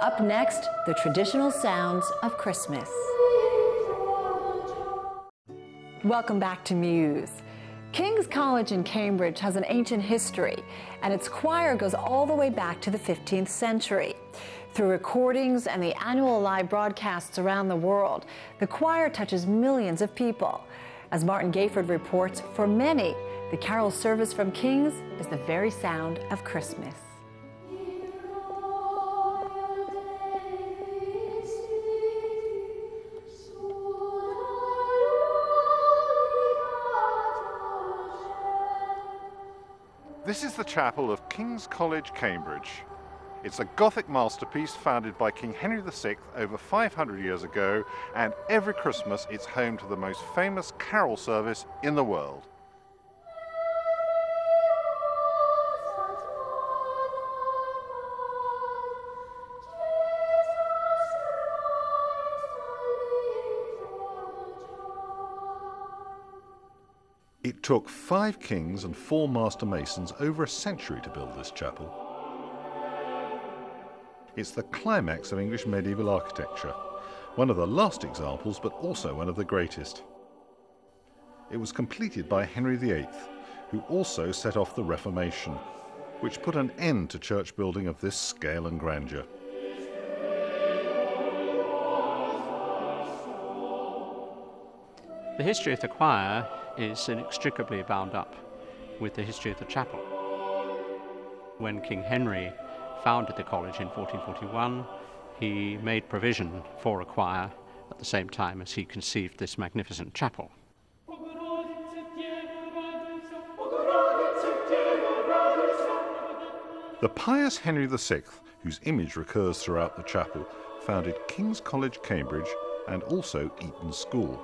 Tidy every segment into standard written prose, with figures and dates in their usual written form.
Up next, the traditional sounds of Christmas. Welcome back to Muse. King's College in Cambridge has an ancient history, and its choir goes all the way back to the 15th century. Through recordings and the annual live broadcasts around the world, the choir touches millions of people. As Martin Gayford reports, for many, the carol service from King's is the very sound of Christmas. This is the chapel of King's College, Cambridge. It's a Gothic masterpiece founded by King Henry VI over 500 years ago, and every Christmas it's home to the most famous carol service in the world. It took 5 kings and 4 master masons over a century to build this chapel. It's the climax of English medieval architecture, one of the last examples but also one of the greatest. It was completed by Henry VIII, who also set off the Reformation, which put an end to church building of this scale and grandeur. The history of the choir is inextricably bound up with the history of the chapel. When King Henry founded the college in 1441, he made provision for a choir at the same time as he conceived this magnificent chapel. The pious Henry VI, whose image recurs throughout the chapel, founded King's College, Cambridge, and also Eton School.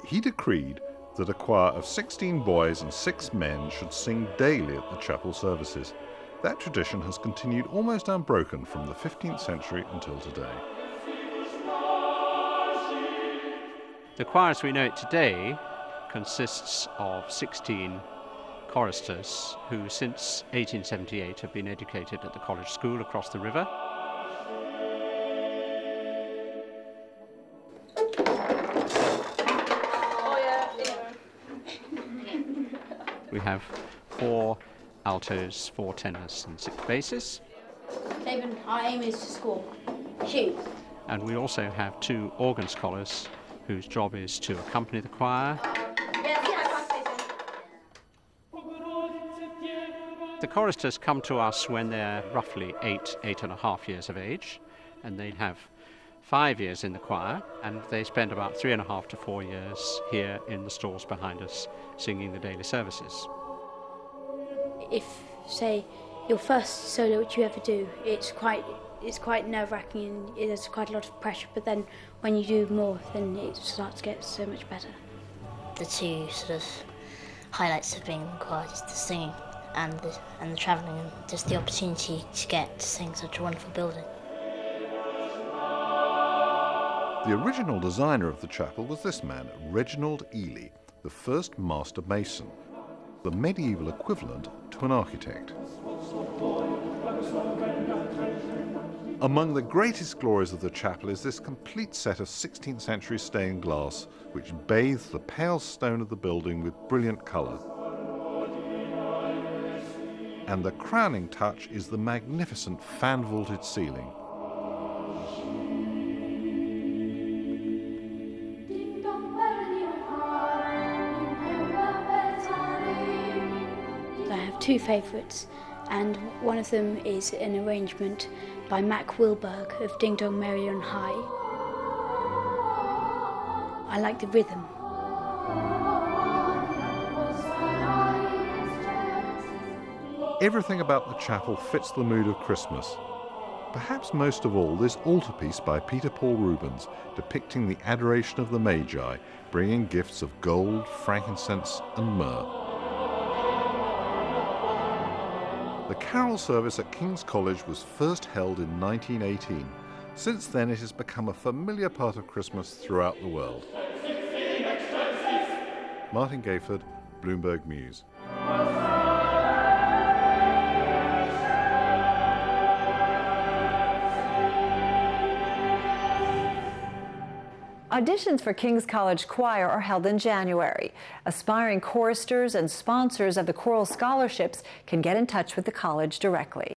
He decreed that a choir of 16 boys and 6 men should sing daily at the chapel services. That tradition has continued almost unbroken from the 15th century until today. The choir as we know it today consists of 16 choristers who since 1878 have been educated at the college school across the river. We have 4 altos, 4 tenors and 6 basses. David, our aim is to score. Shoot. And we also have 2 organ scholars whose job is to accompany the choir. The choristers come to us when they're roughly 8.5 years of age, and they have 5 years in the choir, and they spend about 3.5 to 4 years here in the stalls behind us singing the daily services. If, say, your first solo which you ever do, it's quite nerve-wracking and there's quite a lot of pressure, but then when you do more, then it starts to get so much better. The 2 sort of highlights of being in the choir is the singing and the travelling, and just the opportunity to get to sing such a wonderful building. The original designer of the chapel was this man, Reginald Ely, the first master mason, the medieval equivalent to an architect. Among the greatest glories of the chapel is this complete set of 16th century stained glass, which bathes the pale stone of the building with brilliant colour. And the crowning touch is the magnificent fan-vaulted ceiling. I have 2 favourites, and one of them is an arrangement by Mac Wilberg of Ding Dong Merrily on High. I like the rhythm. Everything about the chapel fits the mood of Christmas. Perhaps most of all, this altarpiece by Peter Paul Rubens, depicting the adoration of the Magi, bringing gifts of gold, frankincense and myrrh. The carol service at King's College was first held in 1918. Since then, it has become a familiar part of Christmas throughout the world. Martin Gayford, Bloomberg News. Auditions for King's College Choir are held in January. Aspiring choristers and sponsors of the choral scholarships can get in touch with the college directly.